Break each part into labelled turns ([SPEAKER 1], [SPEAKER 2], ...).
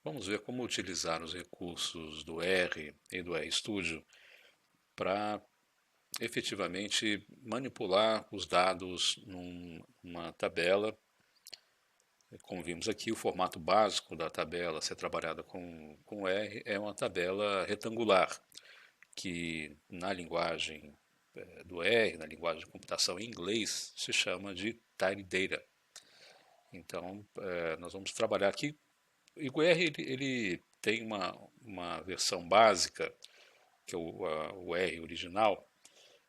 [SPEAKER 1] Vamos ver como utilizar os recursos do R e do RStudio para efetivamente manipular os dados numa tabela. Como vimos aqui, o formato básico da tabela a ser trabalhada com R é uma tabela retangular, que na linguagem do R, na linguagem de computação em inglês, se chama de Tidy Data. Então, nós vamos trabalhar aqui. E o R ele tem uma versão básica, que é o R original,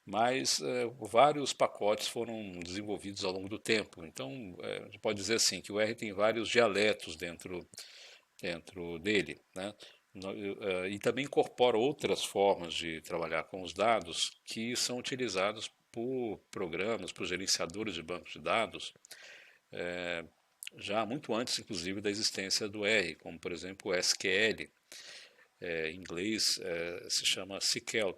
[SPEAKER 1] mas vários pacotes foram desenvolvidos ao longo do tempo. Então, a gente pode dizer assim, que o R tem vários dialetos dentro dele, né? E também incorpora outras formas de trabalhar com os dados que são utilizados por programas, por gerenciadores de bancos de dados, já muito antes, inclusive, da existência do R, como, por exemplo, o SQL, em inglês se chama SQL,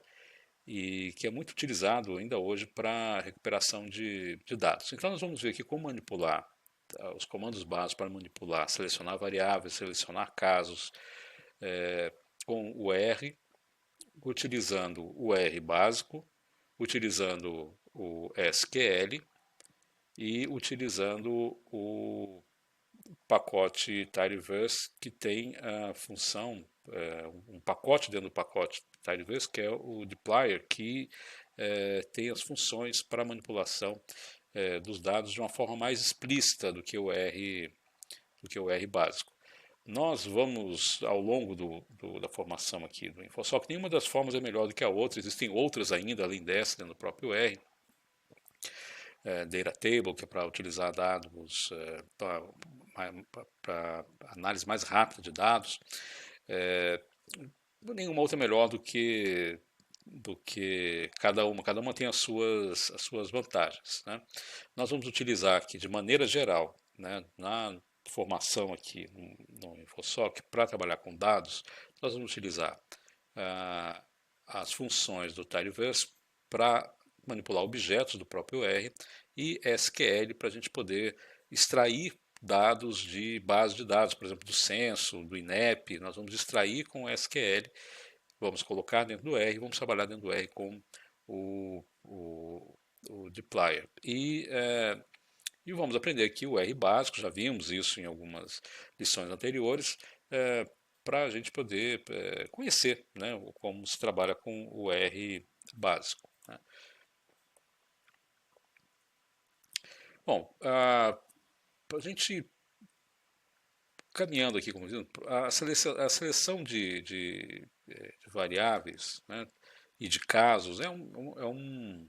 [SPEAKER 1] e que é muito utilizado ainda hoje para recuperação de dados. Então, nós vamos ver aqui como manipular os comandos básicos para manipular, selecionar variáveis, selecionar casos, com o R, utilizando o R básico, utilizando o SQL e utilizando o pacote Tidyverse, que tem a função, um pacote dentro do pacote Tidyverse, que é o dplyr, que tem as funções para manipulação dos dados de uma forma mais explícita do que o R básico. Nós vamos, ao longo da formação aqui do InfoSoc, nenhuma das formas é melhor do que a outra, existem outras ainda, além dessa, dentro do próprio R. Data Table, que é para utilizar dados para análise mais rápida de dados. Nenhuma outra é melhor do que cada uma tem as suas vantagens, né? Nós vamos utilizar aqui de maneira geral, né, na formação aqui no InfoSoc, para trabalhar com dados, nós vamos utilizar as funções do Tidyverse para manipular objetos do próprio R e SQL para a gente poder extrair dados de base de dados, por exemplo, do censo, do INEP. Nós vamos extrair com o SQL, vamos colocar dentro do R, vamos trabalhar dentro do R com o dplyr. E vamos aprender aqui o R básico, já vimos isso em algumas lições anteriores, para a gente poder conhecer, né, como se trabalha com o R básico, né. Bom, a gente caminhando aqui, como dizendo, a seleção de variáveis, né, e de casos é um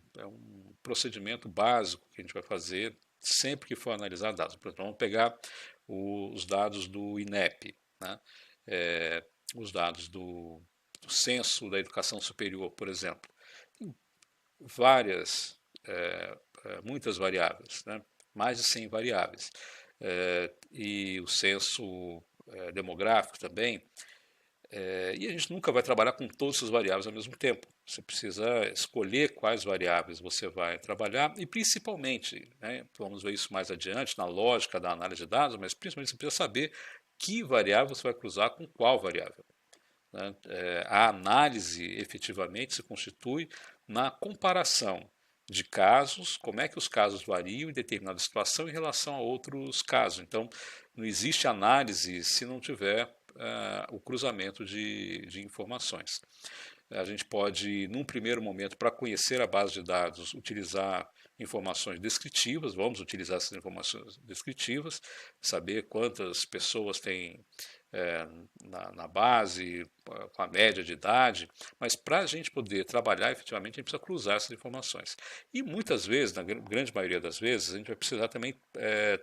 [SPEAKER 1] procedimento básico que a gente vai fazer sempre que for analisar dados. Por exemplo, vamos pegar os dados do INEP, né, os dados do censo da educação superior, por exemplo. Tem muitas variáveis, né, mais de 100 variáveis. E o censo demográfico também. E a gente nunca vai trabalhar com todas essas variáveis ao mesmo tempo. Você precisa escolher quais variáveis você vai trabalhar e, principalmente, né, vamos ver isso mais adiante na lógica da análise de dados, mas principalmente você precisa saber que variável você vai cruzar com qual variável, né? A análise efetivamente se constitui na comparação de casos, como é que os casos variam em determinada situação em relação a outros casos. Então, não existe análise se não tiver o cruzamento de informações. A gente pode, num primeiro momento, para conhecer a base de dados, utilizar informações descritivas, vamos utilizar essas informações descritivas, saber quantas pessoas têm na base, com a média de idade, mas para a gente poder trabalhar efetivamente, a gente precisa cruzar essas informações. E muitas vezes, na grande maioria das vezes, a gente vai precisar também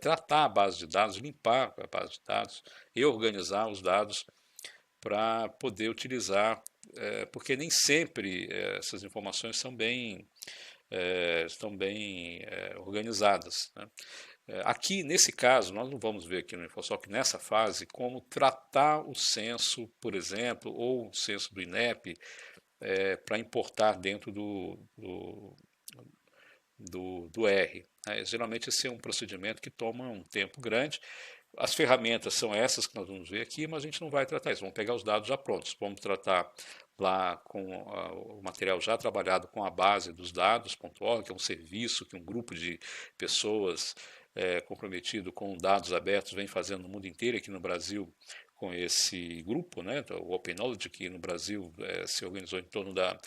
[SPEAKER 1] tratar a base de dados, limpar a base de dados e organizar os dados para poder utilizar, porque nem sempre essas informações estão bem organizadas, né? Aqui, nesse caso, nós não vamos ver aqui no InfoSoc, nessa fase, como tratar o censo, por exemplo, ou o censo do INEP, para importar dentro do R. Geralmente esse é um procedimento que toma um tempo grande, as ferramentas são essas que nós vamos ver aqui, mas a gente não vai tratar isso. Vamos pegar os dados já prontos. Vamos tratar lá com o material já trabalhado com a base dos dados.org, que é um serviço que um grupo de pessoas comprometido com dados abertos vem fazendo no mundo inteiro, aqui no Brasil com esse grupo, né, o Open Knowledge, que no Brasil se organizou em torno da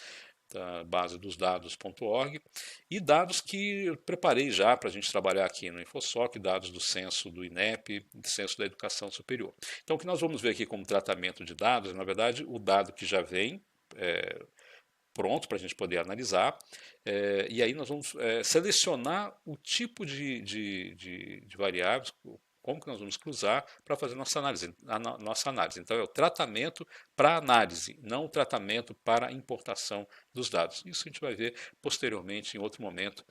[SPEAKER 1] base dos dados.org, e dados que eu preparei já para a gente trabalhar aqui no InfoSoc, dados do censo do INEP, do censo da educação superior. Então, o que nós vamos ver aqui como tratamento de dados, na verdade, o dado que já vem pronto para a gente poder analisar, e aí nós vamos selecionar o tipo de variáveis, como que nós vamos cruzar para fazer nossa análise. Então, é o tratamento para análise, não o tratamento para importação dos dados. Isso a gente vai ver posteriormente, em outro momento,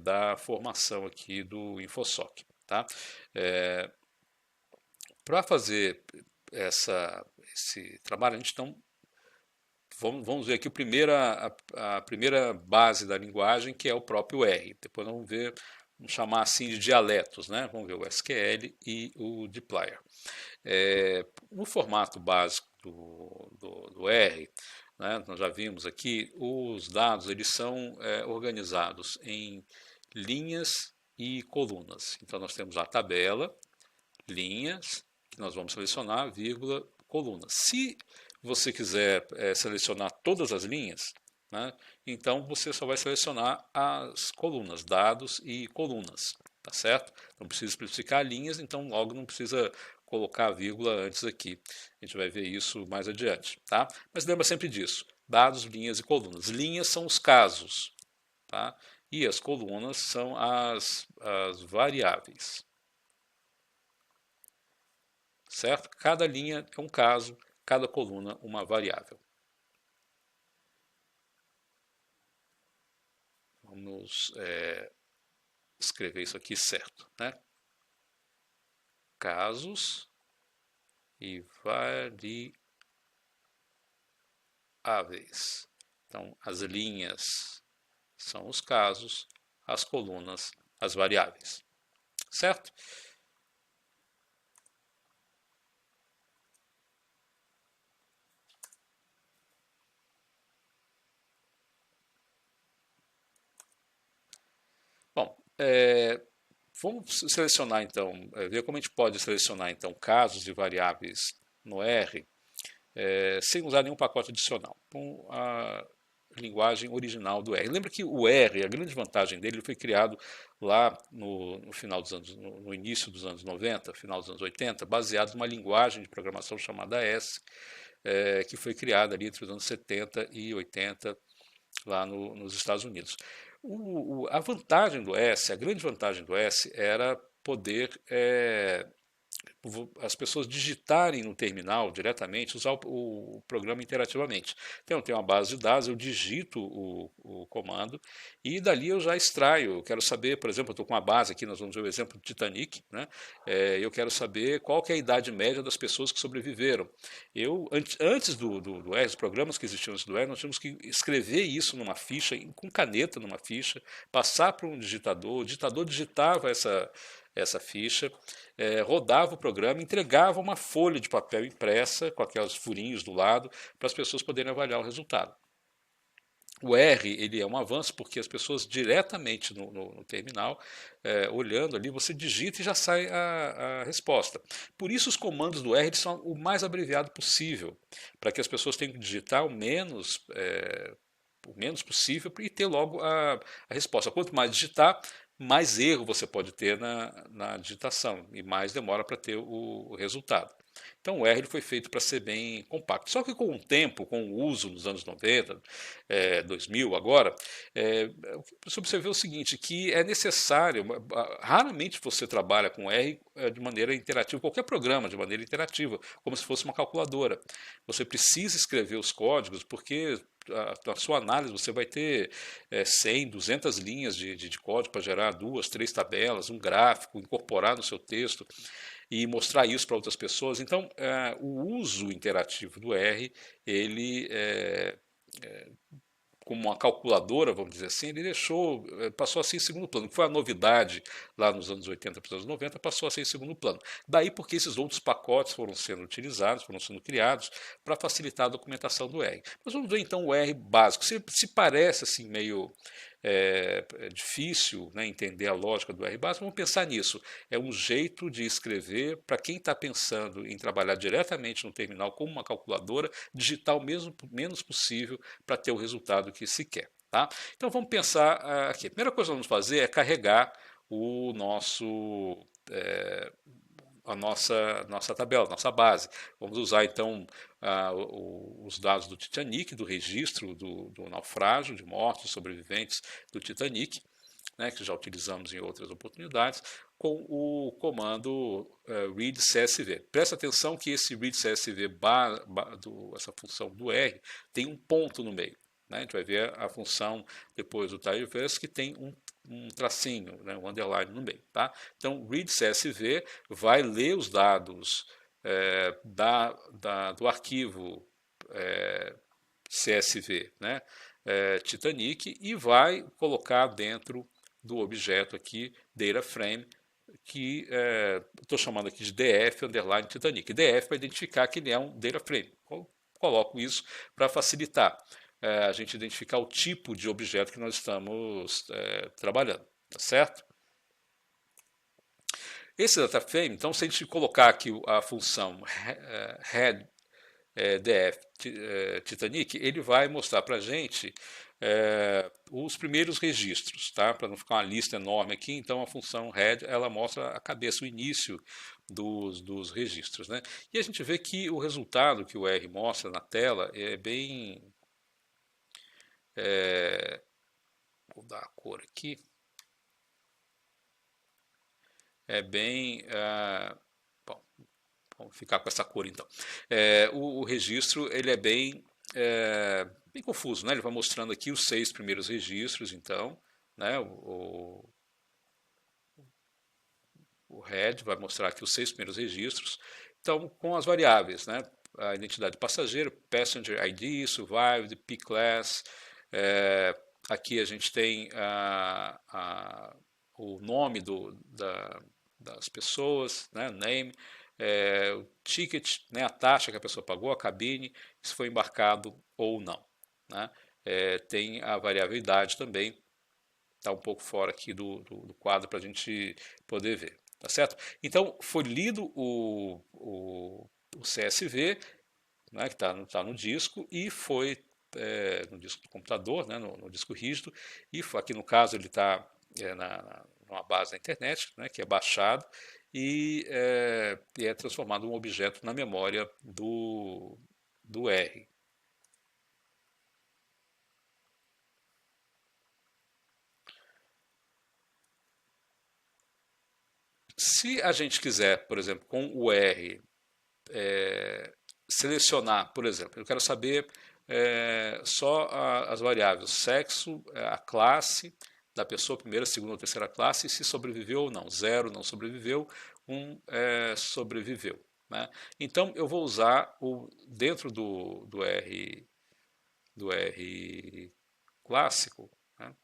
[SPEAKER 1] da formação aqui do InfoSoc. Tá? Para fazer esse trabalho, a gente então vamos ver aqui a primeira base da linguagem, que é o próprio R. Depois nós vamos chamar assim de dialetos, né? Vamos ver o SQL e o dplyr. No formato básico do R, né, nós já vimos aqui, os dados eles são organizados em linhas e colunas. Então nós temos a tabela, linhas, que nós vamos selecionar, vírgula, colunas. Se você quiser selecionar todas as linhas, né, então você só vai selecionar as colunas, dados e colunas, tá certo? Não precisa especificar linhas, então logo não precisa colocar a vírgula antes aqui. A gente vai ver isso mais adiante, tá? Mas lembra sempre disso, dados, linhas e colunas. Linhas são os casos, tá? E as colunas são as variáveis, certo? Cada linha é um caso, cada coluna uma variável. Vamos escrever isso aqui certo, né? Casos e variáveis. Então, as linhas são os casos, as colunas, as variáveis, certo? Bom, vamos selecionar então, ver como a gente pode selecionar então casos e variáveis no R sem usar nenhum pacote adicional, com a linguagem original do R. Lembra que o R, a grande vantagem dele, ele foi criado lá no final dos anos, no início dos anos 90, final dos anos 80, baseado numa linguagem de programação chamada S, que foi criada ali entre os anos 70 e 80 lá nos Estados Unidos. A vantagem do S, a grande vantagem do S era poder as pessoas digitarem no terminal diretamente, usar o programa interativamente. Então, eu tenho uma base de dados, eu digito o comando e dali eu já extraio. Eu quero saber, por exemplo, eu estou com uma base aqui, nós vamos ver o exemplo do Titanic, né? Eu quero saber qual que é a idade média das pessoas que sobreviveram. Antes do R, os programas que existiam antes do R, nós tínhamos que escrever isso numa ficha, com caneta numa ficha, passar para um digitador, o digitador digitava essa ficha, rodava o programa, entregava uma folha de papel impressa, com aqueles furinhos do lado, para as pessoas poderem avaliar o resultado. O R ele é um avanço porque as pessoas diretamente no terminal, olhando ali, você digita e já sai a resposta. Por isso os comandos do R eles são o mais abreviado possível, para que as pessoas tenham que digitar o menos possível e ter logo a resposta. Quanto mais digitar, mais erro você pode ter na digitação e mais demora para ter o resultado. Então o R ele foi feito para ser bem compacto. Só que com o tempo, com o uso nos anos 90, 2000 agora, você observou o seguinte, que é necessário, raramente você trabalha com R de maneira interativa, qualquer programa de maneira interativa, como se fosse uma calculadora. Você precisa escrever os códigos, porque na sua análise você vai ter 100, 200 linhas de código para gerar 2, 3 tabelas, um gráfico, incorporar no seu texto e mostrar isso para outras pessoas. Então, o uso interativo do R, ele como uma calculadora, vamos dizer assim, ele passou a ser em segundo plano. O que foi a novidade lá nos anos 80 para os anos 90, passou a ser em segundo plano. Daí porque esses outros pacotes foram sendo utilizados, foram sendo criados para facilitar a documentação do R. Mas vamos ver então o R básico. Se parece assim meio é difícil, né, entender a lógica do R básico, vamos pensar nisso. É um jeito de escrever para quem está pensando em trabalhar diretamente no terminal como uma calculadora, digitar o menos possível para ter o resultado que se quer. Tá? Então vamos pensar aqui. A primeira coisa que vamos fazer é carregar o nosso a nossa tabela, nossa base. Vamos usar então os dados do Titanic, do registro do naufrágio, de mortos, sobreviventes do Titanic, né, que já utilizamos em outras oportunidades, com o comando read CSV. Presta atenção que esse read CSV, essa função do R, tem um ponto no meio. Né? A gente vai ver a função depois do tileverse que tem um tracinho, né, um underline no meio. Tá? Então, read CSV vai ler os dados do arquivo CSV, né, Titanic, e vai colocar dentro do objeto aqui, data frame, que estou chamando aqui de df underline Titanic. df para identificar que ele é um data frame. Coloco isso para facilitar a gente identificar o tipo de objeto que nós estamos trabalhando, tá certo? Esse data frame, então, se a gente colocar aqui a função head df Titanic, ele vai mostrar para a gente os primeiros registros, tá? Para não ficar uma lista enorme aqui, então a função head ela mostra a cabeça, o início dos registros, né? E a gente vê que o resultado que o R mostra na tela é bem... vou dar a cor aqui. É bem... bom, vamos ficar com essa cor então. O registro ele é bem confuso, né? Ele vai mostrando aqui os 6 primeiros registros, então, né? O head vai mostrar aqui os 6 primeiros registros, então com as variáveis, né? A identidade do passageiro, passenger ID, survived, P-class. Aqui a gente tem o nome das pessoas, né? Name. O ticket, né, a taxa que a pessoa pagou, a cabine, se foi embarcado ou não. Né? Tem a variável idade também, está um pouco fora aqui do quadro para a gente poder ver. Tá certo? Então, foi lido o CSV, né, que está no disco, e foi no disco do computador, né, no disco rígido, e aqui no caso ele está numa base da internet, né, que é baixado, e é transformado em um objeto na memória do R. Se a gente quiser, por exemplo, com o R, selecionar, por exemplo, eu quero saber só as variáveis, sexo, a classe da pessoa, primeira, segunda ou terceira classe, e se sobreviveu ou não. 0 não sobreviveu, 1 sobreviveu. Né? Então eu vou usar dentro do R clássico, né?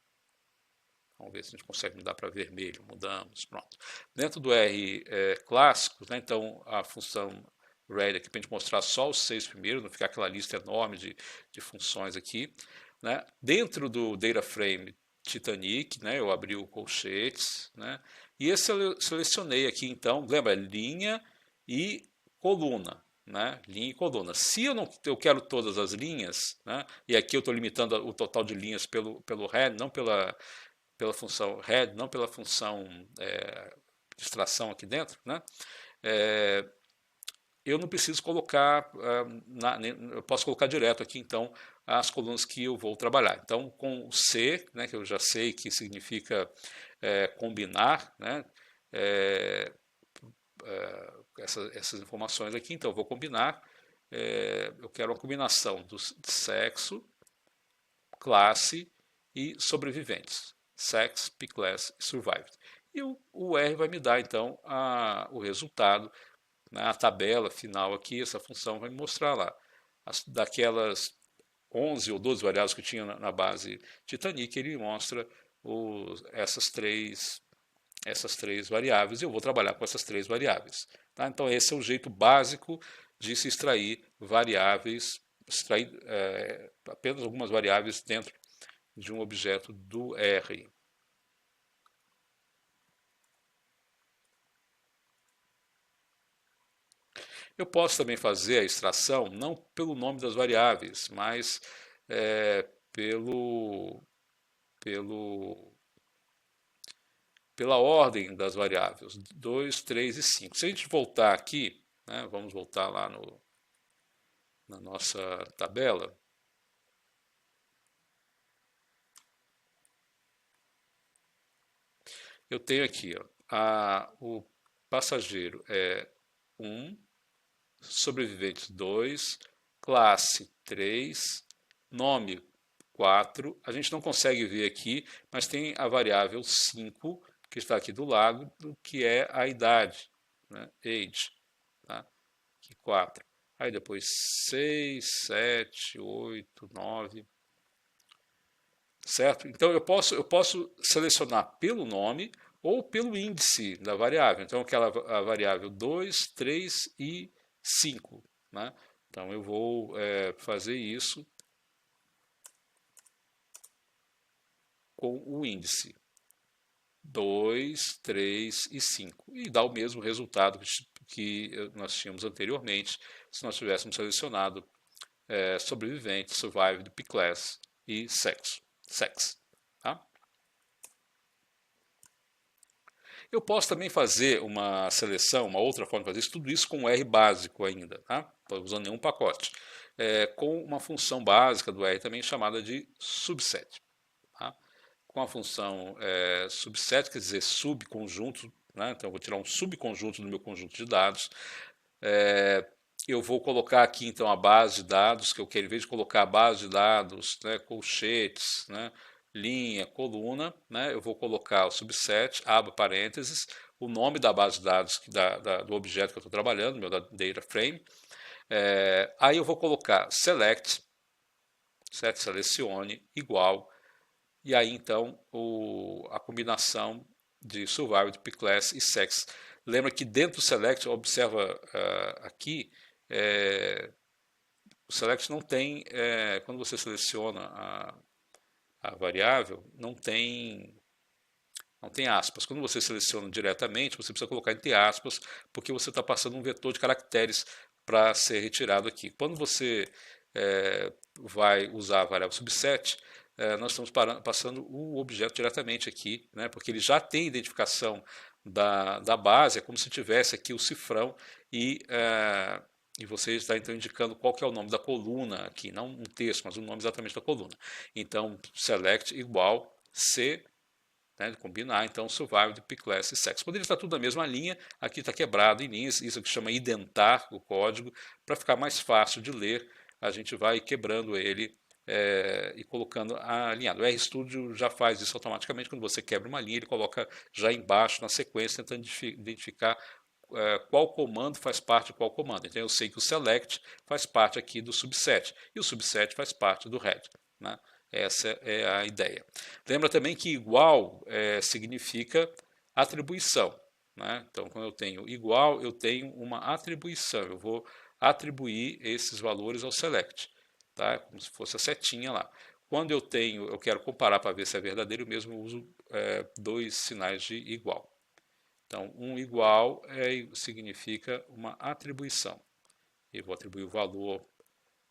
[SPEAKER 1] Vamos ver se a gente consegue mudar para vermelho. Mudamos, pronto. Dentro do R clássico, né, então a função read aqui para a gente mostrar só os 6 primeiros, não ficar aquela lista enorme de funções aqui. Né? Dentro do data frame Titanic, né, eu abri o colchetes, né, e esse eu selecionei aqui, então, lembra, linha e coluna. Né, linha e coluna. Se eu quero todas as linhas, né, e aqui eu estou limitando o total de linhas pelo head, não pela função head, não pela função extração aqui dentro, né? Eu não preciso colocar, eu posso colocar direto aqui, então, as colunas que eu vou trabalhar. Então, com o C, né, que eu já sei que significa combinar, né, essas informações aqui, então eu vou combinar, eu quero uma combinação do sexo, classe e sobreviventes. Sex, P-class e survived. E o R vai me dar, então, o resultado, né, a tabela final aqui, essa função vai me mostrar lá. Daquelas 11 ou 12 variáveis que tinha na base Titanic, ele mostra essas três variáveis, e eu vou trabalhar com essas três variáveis. Tá? Então esse é o jeito básico de se extrair variáveis, extrair apenas algumas variáveis dentro de um objeto do R. Eu posso também fazer a extração não pelo nome das variáveis, mas pelo, pelo, pela ordem das variáveis, 2, 3 e 5. Se a gente voltar aqui, né, vamos voltar lá na nossa tabela. Eu tenho aqui, ó, o passageiro é 1, sobreviventes 2, classe 3, nome 4. A gente não consegue ver aqui, mas tem a variável 5, que está aqui do lado, que é a idade, né? Age, tá? Aqui 4. Aí depois 6, 7, 8, 9. Certo? Então eu posso selecionar pelo nome ou pelo índice da variável. Então aquela a variável 2, 3 e 5. Né? Então eu vou fazer isso com o índice 2, 3 e 5. E dá o mesmo resultado que nós tínhamos anteriormente se nós tivéssemos selecionado sobrevivente, survived, P-class e sexo. Sex. Tá? Eu posso também fazer uma seleção, uma outra forma de fazer isso, tudo isso com o R básico ainda, tá? Não usando nenhum pacote. Com uma função básica do R também chamada de subset. Tá? Com a função subset, quer dizer subconjunto, né? Então eu vou tirar um subconjunto do meu conjunto de dados. Eu vou colocar aqui então a base de dados, que eu quero, em vez de colocar a base de dados, né, colchetes, né, linha, coluna, né, eu vou colocar o subset, aba, parênteses, o nome da base de dados do objeto que eu estou trabalhando, meu data frame. Aí eu vou colocar select, selecione, igual, e aí então a combinação de survived, P-class e sex. Lembra que dentro do select, observa aqui, o select não tem, quando você seleciona a variável, não tem aspas. Quando você seleciona diretamente, você precisa colocar entre aspas, porque você está passando um vetor de caracteres para ser retirado aqui. Quando você vai usar a variável subset, nós estamos passando o objeto diretamente aqui, né, porque ele já tem identificação da base, é como se tivesse aqui o cifrão e você está então indicando qual que é o nome da coluna aqui, não um texto, mas o nome exatamente da coluna. Então, select igual C, né, combinar então survival, P-class e sex. Poderia estar tudo na mesma linha, aqui está quebrado em linhas, isso que chama identar o código, para ficar mais fácil de ler, a gente vai quebrando ele e colocando alinhado. O RStudio já faz isso automaticamente, quando você quebra uma linha, ele coloca já embaixo na sequência, tentando identificar qual comando faz parte de qual comando. Então eu sei que o select faz parte aqui do subset, e o subset faz parte do head. Né? Essa é a ideia. Lembra também que igual significa atribuição. Né? Então, quando eu tenho igual, eu tenho uma atribuição. Eu vou atribuir esses valores ao select. Tá? Como se fosse a setinha lá. Quando eu quero comparar para ver se é verdadeiro, eu mesmo uso dois sinais de igual. Então, um igual significa uma atribuição. Eu vou atribuir o valor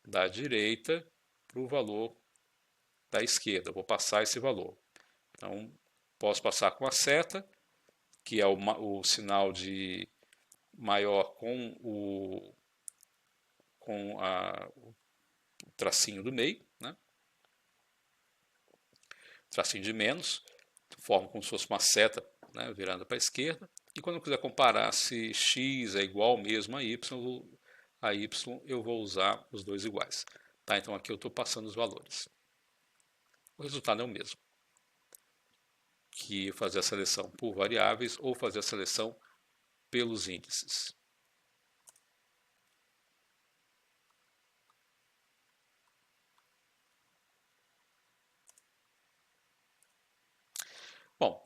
[SPEAKER 1] da direita para o valor da esquerda. Eu vou passar esse valor. Então, posso passar com a seta, que é o sinal de maior com o tracinho do meio, né? Tracinho de menos, forma como se fosse uma seta, né, virando para a esquerda. E quando eu quiser comparar se x é igual mesmo a y eu vou usar os dois iguais. Tá? Então aqui eu estou passando os valores. O resultado é o mesmo que fazer a seleção por variáveis ou fazer a seleção pelos índices. Bom,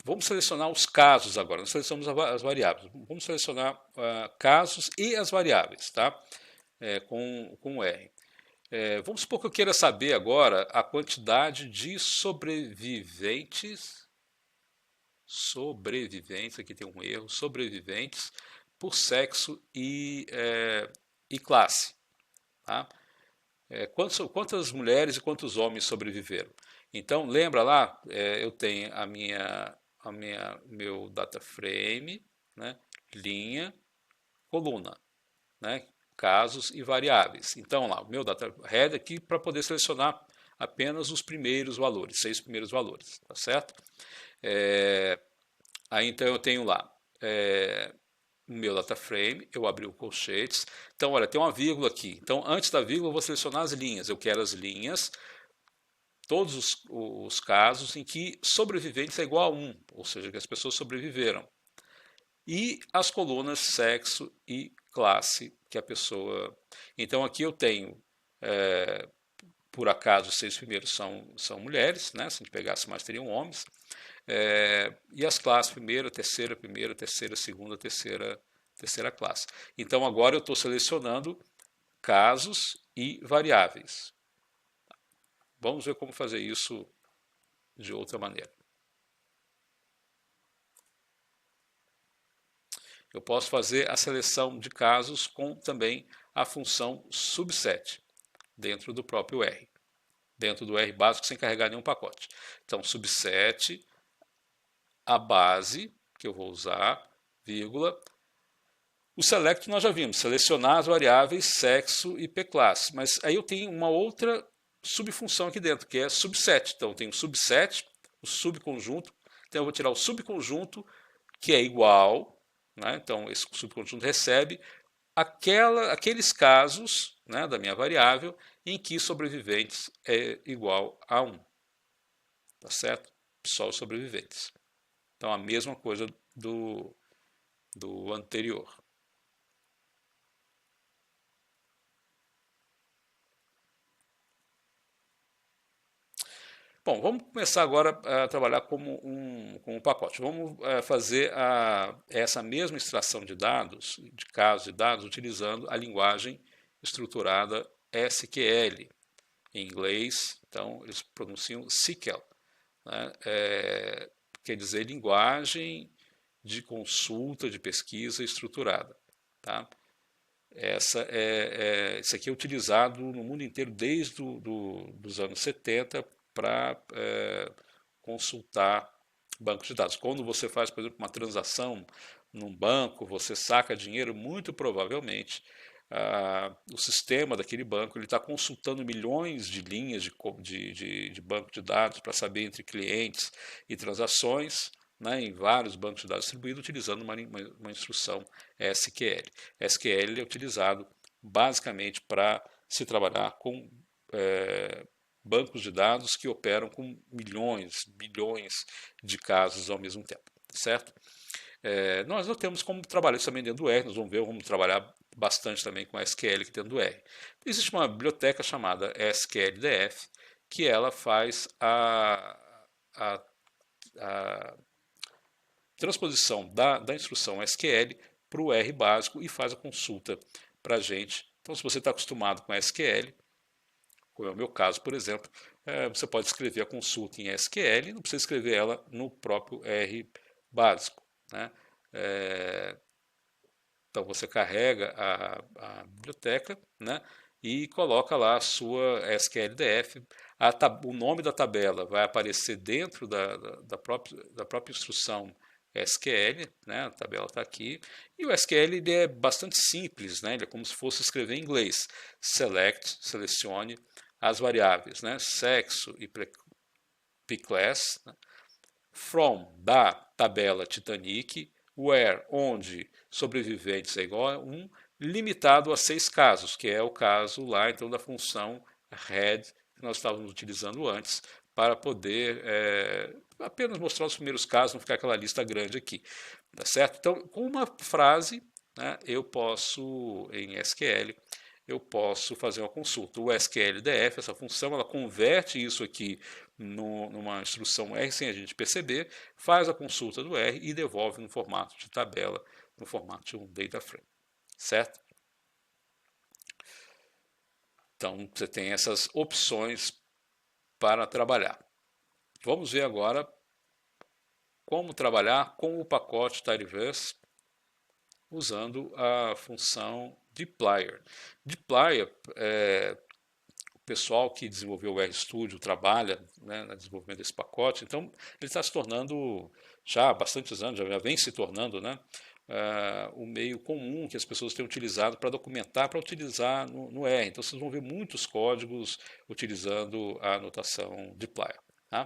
[SPEAKER 1] vamos selecionar os casos agora. Nós selecionamos as variáveis. Vamos selecionar casos e as variáveis, tá? Com R. Vamos supor que eu queira saber agora a quantidade de sobreviventes, aqui tem um erro, sobreviventes por sexo e classe. Tá? Quantas mulheres e quantos homens sobreviveram? Então, lembra lá, eu tenho meu data frame, né, linha, coluna, né, casos e variáveis. Então, lá, o meu data head aqui para poder selecionar apenas os primeiros valores, 6 primeiros valores, tá certo? Aí então eu tenho lá o meu data frame, eu abri o colchetes. Então, olha, tem uma vírgula aqui. Então, antes da vírgula, eu vou selecionar as linhas. Eu quero as linhas, todos os casos em que sobreviventes é igual a 1, ou seja, que as pessoas sobreviveram. E as colunas sexo e classe que a pessoa. Então, aqui eu tenho, por acaso, os 6 primeiros são mulheres, né? Se a gente pegasse mais, teriam homens. E as classes primeira, terceira, segunda, terceira classe. Então agora eu estou selecionando casos e variáveis. Vamos ver como fazer isso de outra maneira. Eu posso fazer a seleção de casos com também a função subset dentro do próprio R. Dentro do R básico sem carregar nenhum pacote. Então subset a base que eu vou usar, vírgula. O select nós já vimos, selecionar as variáveis sexo e pclasse, mas aí eu tenho uma outra subfunção aqui dentro, que é subset. Então eu tenho subset, o subconjunto, então eu vou tirar o subconjunto que é igual, né? Então esse subconjunto recebe aqueles casos, né, da minha variável em que sobreviventes é igual a 1. Tá certo? Só os sobreviventes. Então a mesma coisa do anterior. Bom, vamos começar agora a trabalhar como um pacote. Vamos fazer essa mesma extração de dados, de casos de dados, utilizando a linguagem estruturada SQL. Em inglês, então, eles pronunciam SQL. Né? Quer dizer, linguagem de consulta, de pesquisa estruturada. Tá? Isso aqui é utilizado no mundo inteiro desde os anos 70 para consultar bancos de dados. Quando você faz, por exemplo, uma transação num banco, você saca dinheiro, muito provavelmente o sistema daquele banco está consultando milhões de linhas de banco de dados para saber entre clientes e transações, né, em vários bancos de dados distribuídos, utilizando uma instrução SQL. SQL é utilizado basicamente para se trabalhar com bancos de dados que operam com milhões, bilhões de casos ao mesmo tempo, certo? Nós não temos como trabalhar isso também dentro do R, nós vamos trabalhar bastante também com a SQL aqui dentro do R. Existe uma biblioteca chamada SQLDF, que ela faz a transposição da instrução SQL para o R básico e faz a consulta para a gente. Então, se você está acostumado com a SQL, como é o meu caso, por exemplo, você pode escrever a consulta em SQL, não precisa escrever ela no próprio R básico. Né? Então você carrega a biblioteca, né, e coloca lá a sua SQLDF. O nome da tabela vai aparecer dentro da própria instrução SQL, né, a tabela está aqui. E o SQL ele é bastante simples, né, ele é como se fosse escrever em inglês. Selecione as variáveis, né, sexo e pclass, né, from, da tabela Titanic, where, onde sobreviventes é igual a 1, limitado a 6 casos, que é o caso lá então da função head que nós estávamos utilizando antes, para poder apenas mostrar os primeiros casos, não ficar aquela lista grande aqui. Tá certo? Então, com uma frase, né, eu posso, em SQL, eu posso fazer uma consulta. O SQLDF, essa função, ela converte isso aqui numa instrução R sem a gente perceber, faz a consulta do R e devolve no formato de tabela, no formato de um data frame, certo? Então, você tem essas opções para trabalhar. Vamos ver agora como trabalhar com o pacote Tidyverse usando a função dplyr. Dplyr, o pessoal que desenvolveu o RStudio trabalha, né, no desenvolvimento desse pacote, então ele está se tornando, já há bastantes anos, já vem se tornando, né, o meio comum que as pessoas têm utilizado para documentar, para utilizar no R. Então vocês vão ver muitos códigos utilizando a notação dplyr. Tá?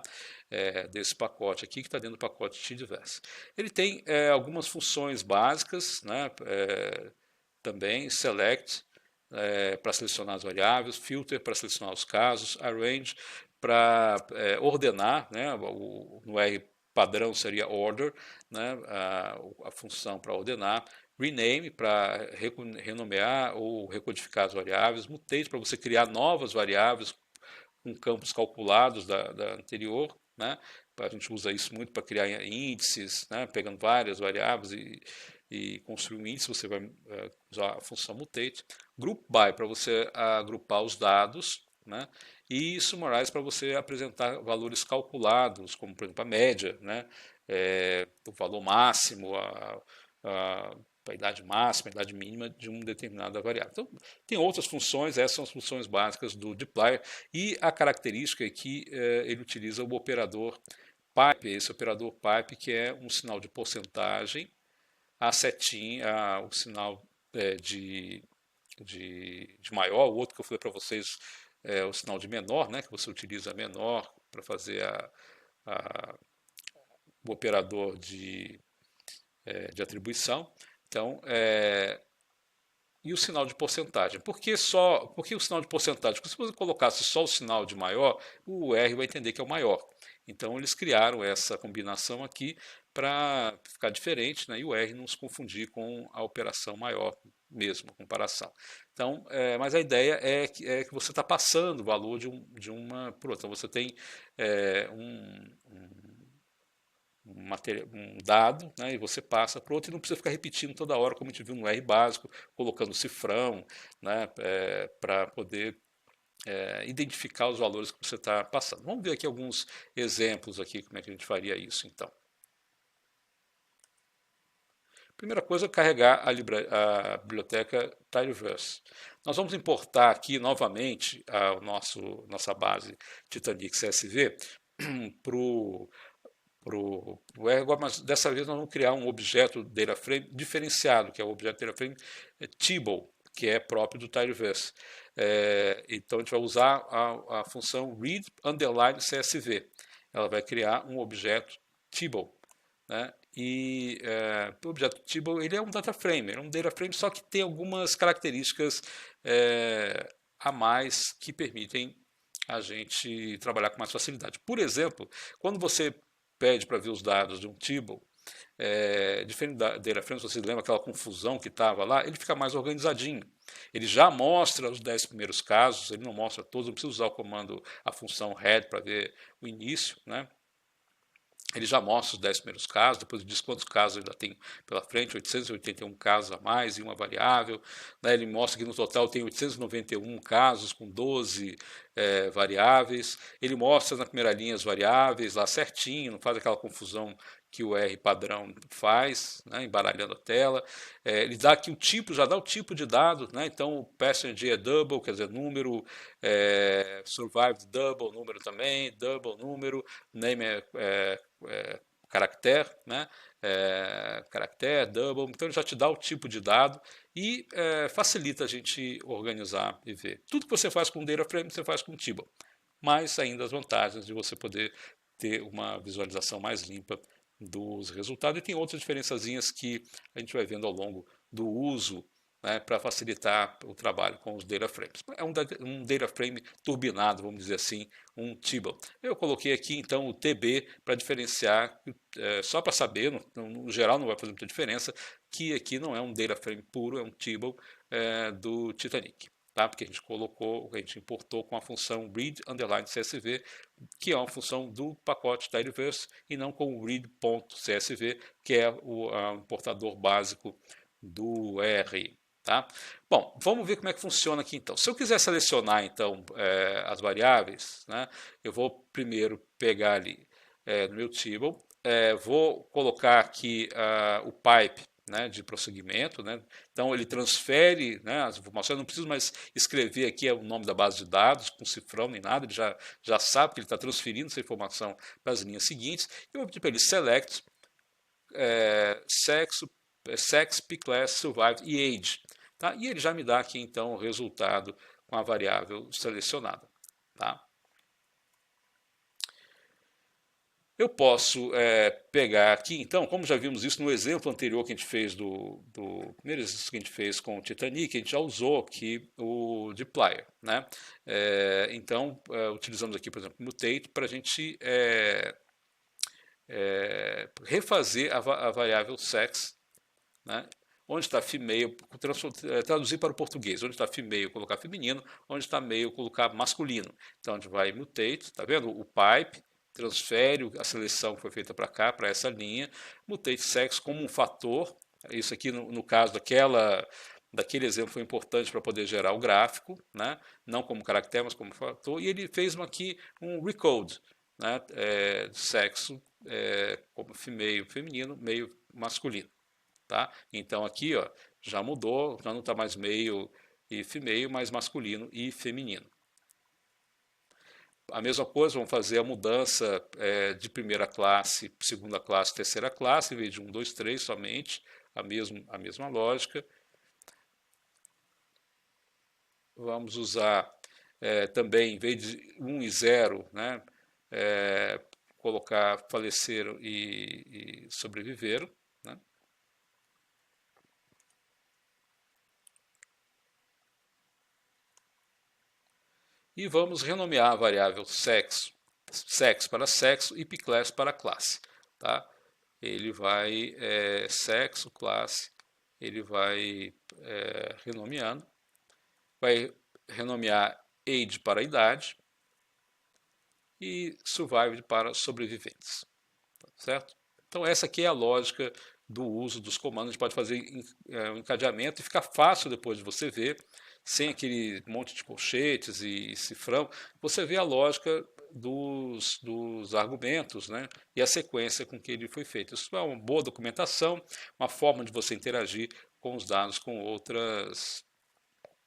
[SPEAKER 1] Desse pacote aqui, que está dentro do pacote Tidyverse. Ele tem algumas funções básicas, né, também, select, para selecionar as variáveis, filter para selecionar os casos, arrange para ordenar, né, no R padrão seria order, né, a função para ordenar, rename para renomear ou recodificar as variáveis, mutate para você criar novas variáveis com campos calculados da anterior, né? A gente usa isso muito para criar índices, né? Pegando várias variáveis e construir um índice, você vai usar a função mutate. Group by para você agrupar os dados, né? E summarize para você apresentar valores calculados, como por exemplo a média, né? O valor máximo, a idade máxima, a idade mínima de uma determinada variável. Então, tem outras funções, essas são as funções básicas do dplyr, e a característica é que ele utiliza o operador pipe, esse operador pipe que é um sinal de porcentagem, a setinha, o sinal de maior, o outro que eu falei para vocês é o sinal de menor, né, que você utiliza menor para fazer o operador de atribuição. Então, e o sinal de porcentagem. Por que o sinal de porcentagem? Porque se você colocasse só o sinal de maior, o R vai entender que é o maior. Então eles criaram essa combinação aqui para ficar diferente, né, e o R não se confundir com a operação maior mesmo, a comparação. Então, mas a ideia é que você está passando o valor de uma para outra. Então você tem um dado, né, e você passa para outro e não precisa ficar repetindo toda hora, como a gente viu no R básico, colocando cifrão, né, para poder identificar os valores que você está passando. Vamos ver aqui alguns exemplos aqui, como é que a gente faria isso, então. Primeira coisa é carregar a biblioteca Tidyverse. Nós vamos importar aqui novamente a nossa base Titanic CSV para o R, mas dessa vez nós vamos criar um objeto DataFrame diferenciado, que é o objeto DataFrame Table, que é próprio do Tidyverse. Então a gente vai usar a função read underline CSV. Ela vai criar um objeto Table, né? E o objeto Table ele é um data frame, é um data frame, só que tem algumas características a mais que permitem a gente trabalhar com mais facilidade. Por exemplo, quando você pede para ver os dados de um Table, diferente da data frame, se você lembra aquela confusão que estava lá, ele fica mais organizadinho. Ele já mostra os 10 primeiros casos, ele não mostra todos, não precisa usar o comando, a função head para ver o início, né? Ele já mostra os 10 primeiros casos, depois diz quantos casos ainda tem pela frente, 881 casos a mais em uma variável. Né? Ele mostra que no total tem 891 casos com 12 variáveis. Ele mostra na primeira linha as variáveis lá certinho, não faz aquela confusão que o R padrão faz, né, embaralhando a tela. Ele dá aqui o tipo, já dá o tipo de dado, né, então o passenger é double, quer dizer, número, survived double, número também, double, número, name caractere, né, caractere, double, então ele já te dá o tipo de dado e facilita a gente organizar e ver. Tudo que você faz com data frame, você faz com Table, mas ainda as vantagens de você poder ter uma visualização mais limpa dos resultados. E tem outras diferençazinhas que a gente vai vendo ao longo do uso, né, para facilitar o trabalho com os data frames. É um data frame turbinado, vamos dizer assim, um Table. Eu coloquei aqui então o TB para diferenciar, só para saber, no geral não vai fazer muita diferença, que aqui não é um data frame puro, é um Table do Titanic. tá? Porque a gente importou com a função read_CSV, que é uma função do pacote Tidyverse e não com o read.csv, que é o importador básico do RI. Tá? Bom, vamos ver como é que funciona aqui então. Se eu quiser selecionar então as variáveis, né, eu vou primeiro pegar ali no meu table, vou colocar aqui o pipe, né, de prosseguimento, né? Então ele transfere, né, as informações, eu não preciso mais escrever aqui o nome da base de dados com cifrão nem nada, ele já sabe que ele está transferindo essa informação para as linhas seguintes. Eu vou pedir para ele select sex, p-class, survived e age. Tá? E ele já me dá aqui então o resultado com a variável selecionada. Tá? Eu posso pegar aqui, então, como já vimos isso no exemplo anterior que a gente fez do primeiro exercício que a gente fez com o Titanic, a gente já usou aqui o dplyr, né? Então, utilizamos aqui, por exemplo, o mutate para a gente refazer a variável sex, né? Onde está female, traduzir para o português. Onde está female, colocar feminino. Onde está male, colocar masculino. Então a gente vai mutate, tá vendo? O pipe transfere a seleção que foi feita para cá, para essa linha. Mutate sex como um fator. Isso aqui no caso daquele exemplo foi importante para poder gerar o gráfico, né? Não como caractere, mas como fator. E ele fez aqui um recode, né? Sexo como female, feminino, male, masculino. Tá? Então aqui ó, já mudou, já não está mais male e female, mas masculino e feminino. A mesma coisa, vamos fazer a mudança de primeira classe, segunda classe, terceira classe, em vez de 1, 2, 3 somente, a mesma lógica. Vamos usar também, em vez de 1 e 0, né, colocar faleceram e sobreviveram. Né? E vamos renomear a variável sex para sexo e pclass para classe. Tá? Ele vai, sexo, classe, ele vai renomeando, vai renomear age para idade e survived para sobreviventes. Certo? Então essa aqui é a lógica do uso dos comandos. A gente pode fazer um encadeamento e fica fácil depois de você ver, sem aquele monte de colchetes e cifrão, você vê a lógica dos argumentos, né, e a sequência com que ele foi feito. Isso é uma boa documentação, uma forma de você interagir com os dados com outras,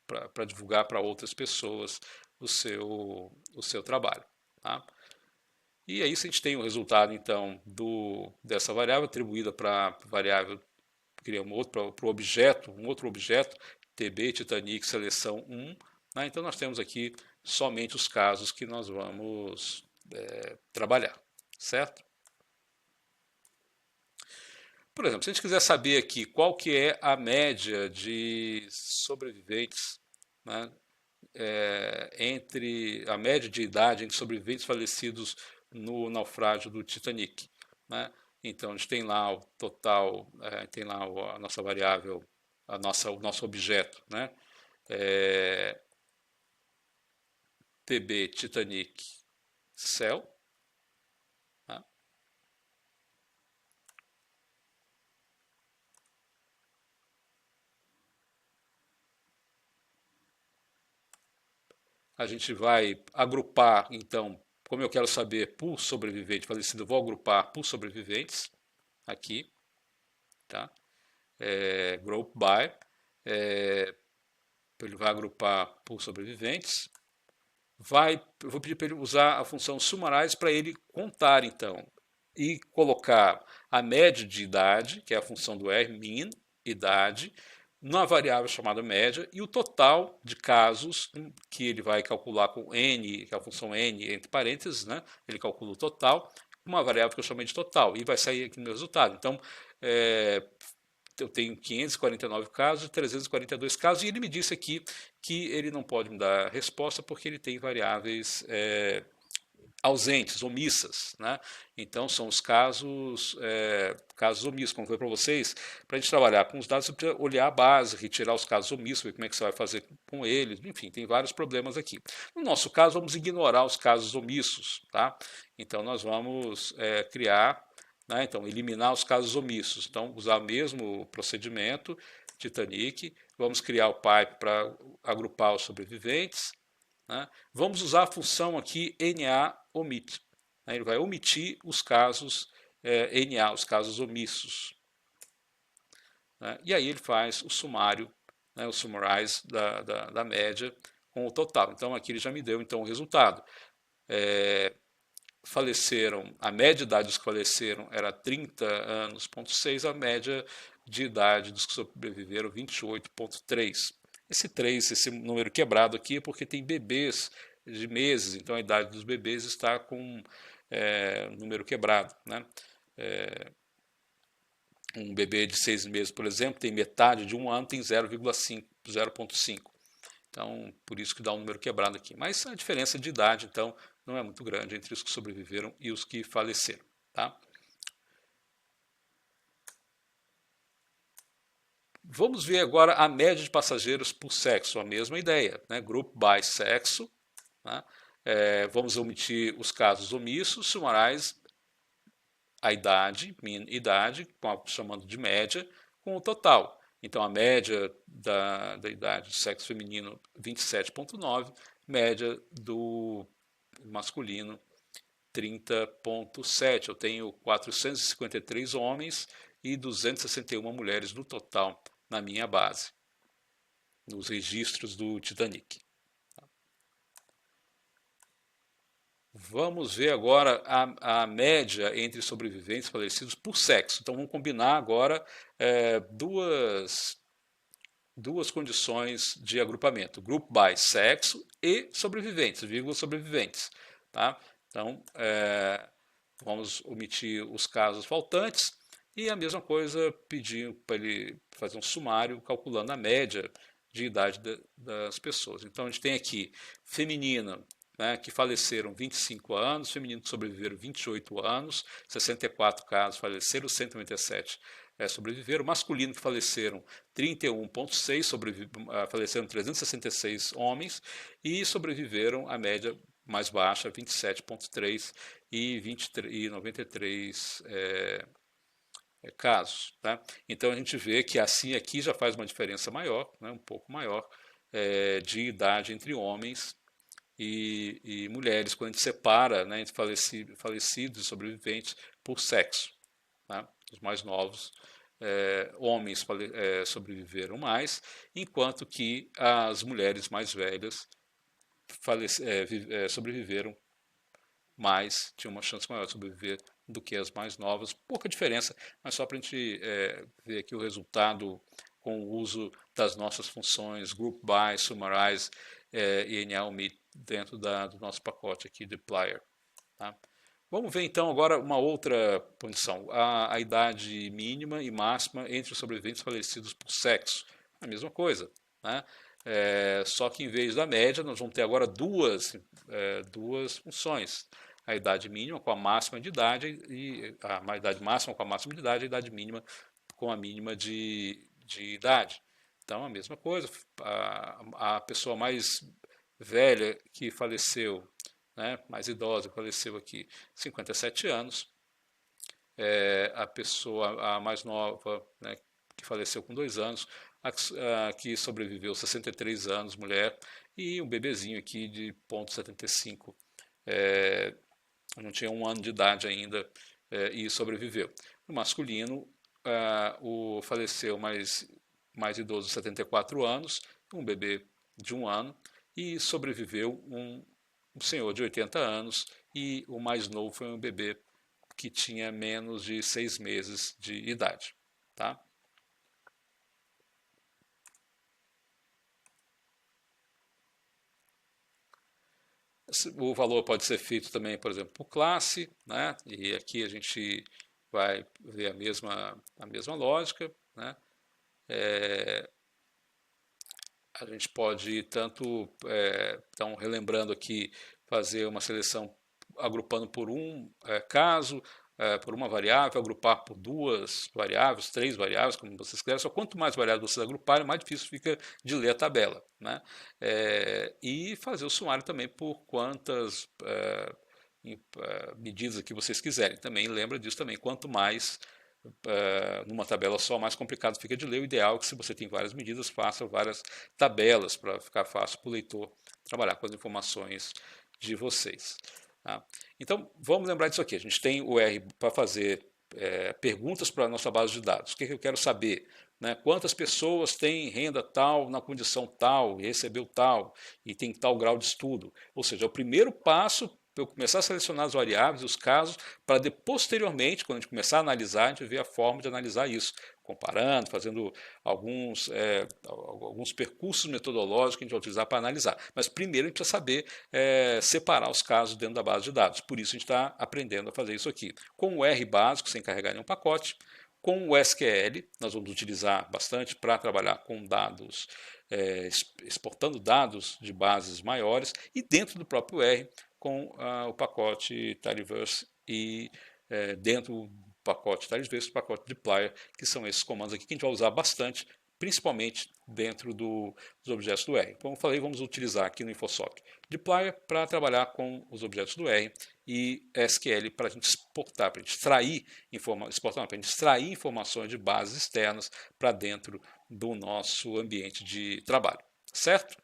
[SPEAKER 1] para divulgar para outras pessoas o seu trabalho. Tá? E é isso, a gente tem o resultado, então, dessa variável atribuída para a variável, criamos para o objeto, um outro objeto, TB Titanic seleção 1. Né? Então, nós temos aqui somente os casos que nós vamos trabalhar, certo? Por exemplo, se a gente quiser saber aqui qual que é a média de sobreviventes, né, entre a média de idade entre sobreviventes falecidos no naufrágio do Titanic. Né? Então, a gente tem lá o total, tem lá a nossa variável, o nosso objeto, né? TB Titanic Cell. Né? A gente vai agrupar, então, como eu quero saber por sobrevivente falecido, eu vou agrupar por sobreviventes aqui, tá? Group by, ele vai agrupar por sobreviventes. Eu vou pedir para ele usar a função summarize para ele contar, então, e colocar a média de idade, que é a função do R, min, idade, numa variável chamada média, e o total de casos, que ele vai calcular com n, que é a função n entre parênteses, né? Ele calcula o total, uma variável que eu chamei de total, e vai sair aqui no meu resultado. Então, eu tenho 549 casos, 342 casos, e ele me disse aqui que ele não pode me dar resposta porque ele tem variáveis ausentes, omissas, né? Então são os casos, casos omissos, como foi para vocês. Para a gente trabalhar com os dados, você precisa olhar a base, retirar os casos omissos, ver como é que você vai fazer com eles, enfim, tem vários problemas aqui. No nosso caso, vamos ignorar os casos omissos, tá? Então nós vamos criar, né? Então eliminar os casos omissos. Então usar o mesmo procedimento, Titanic, vamos criar o pipe para agrupar os sobreviventes, né? Vamos usar a função aqui NA omit. Né? Ele vai omitir os casos NA, os casos omissos. Né? E aí ele faz o sumário, né, o summarize da média com o total. Então aqui ele já me deu então, o resultado. Faleceram, a média de idade dos que faleceram era 30 anos, 6, a média de idade dos que sobreviveram 28,3. Esse 3, esse número quebrado aqui é porque tem bebês de meses, então a idade dos bebês está com número quebrado, né? Um bebê de 6 meses, por exemplo, tem metade de um ano, tem 0,5, 0,5. Então, por isso que dá um número quebrado aqui. Mas a diferença de idade, então, não é muito grande entre os que sobreviveram e os que faleceram, tá? Vamos ver agora a média de passageiros por sexo, a mesma ideia, né? Grupo by sexo, né? Vamos omitir os casos omissos, sumarais a idade, idade, chamando de média, com o total. Então a média da idade do sexo feminino 27,9, média do masculino 30,7. Eu tenho 453 homens e 261 mulheres no total na minha base, nos registros do Titanic. Vamos ver agora a média entre sobreviventes falecidos por sexo. Então vamos combinar agora duas condições de agrupamento: grupo by sexo e sobreviventes, vírgula sobreviventes. Tá? Então vamos omitir os casos faltantes e a mesma coisa pedir para ele fazer um sumário calculando a média de idade das pessoas. Então a gente tem aqui feminina, né, que faleceram 25 anos, feminino que sobreviveram 28 anos, 64 casos faleceram, 197 sobreviveram, masculino que faleceram 31,6, faleceram 366 homens e sobreviveram a média mais baixa, 27,3 e 93 casos. Tá? Então a gente vê que assim aqui já faz uma diferença maior, né, um pouco maior, de idade entre homens e mulheres, quando a gente separa, né, entre falecidos e sobreviventes por sexo. Tá? Os mais novos homens sobreviveram mais, enquanto que as mulheres mais velhas sobreviveram mais, tinham uma chance maior de sobreviver do que as mais novas. Pouca diferença, mas só para a gente ver aqui o resultado com o uso das nossas funções group by, summarize e NLMeet dentro do nosso pacote aqui de Plier. Tá? Vamos ver então agora uma outra condição, a idade mínima e máxima entre os sobreviventes falecidos por sexo. A mesma coisa, né? Só que em vez da média, nós vamos ter agora duas funções. A idade mínima com a máxima de idade, e a idade máxima com a máxima de idade, a idade mínima com a mínima de idade. Então, a mesma coisa, a pessoa mais velha que faleceu, né, mais idosa que faleceu aqui, 57 anos, a pessoa a mais nova, né, que faleceu com 2 anos, a que sobreviveu 63 anos, mulher, e um bebezinho aqui de 0,75, não tinha 1 ano de idade ainda e sobreviveu. No masculino, o faleceu mais idoso, 74 anos, um bebê de 1 ano, e sobreviveu um senhor de 80 anos, e o mais novo foi um bebê que tinha menos de 6 meses de idade. Tá? O valor pode ser feito também, por exemplo, por classe, né? E aqui a gente vai ver a mesma lógica, né? A gente pode tanto, então relembrando aqui, fazer uma seleção agrupando por um caso, por uma variável, agrupar por 2 variáveis, 3 variáveis, como vocês quiserem. Só quanto mais variáveis vocês agruparem, mais difícil fica de ler a tabela, né? E fazer o sumário também por quantas medidas que vocês quiserem. Também lembra disso também. Quanto mais numa tabela só, mais complicado fica de ler. O ideal é que, se você tem várias medidas, faça várias tabelas para ficar fácil para o leitor trabalhar com as informações de vocês. Tá? Então, vamos lembrar disso aqui. A gente tem o R para fazer perguntas para a nossa base de dados. O que eu quero saber? Né? Quantas pessoas têm renda tal, na condição tal, e recebeu tal, e tem tal grau de estudo? Ou seja, é o primeiro passo para eu começar a selecionar as variáveis, os casos, para posteriormente, quando a gente começar a analisar, a gente ver a forma de analisar isso, comparando, fazendo alguns percursos metodológicos que a gente vai utilizar para analisar. Mas primeiro a gente precisa saber separar os casos dentro da base de dados. Por isso a gente está aprendendo a fazer isso aqui. Com o R básico, sem carregar nenhum pacote. Com o SQL, nós vamos utilizar bastante para trabalhar com dados, exportando dados de bases maiores, e dentro do próprio R, com o pacote tidyverse e dentro do pacote tidyverse, o pacote dplyr, que são esses comandos aqui que a gente vai usar bastante, principalmente dentro dos objetos do R. Como eu falei, vamos utilizar aqui no InfoSoc dplyr para trabalhar com os objetos do R e SQL para a gente exportar, para a gente extrair informações de bases externas para dentro do nosso ambiente de trabalho. Certo?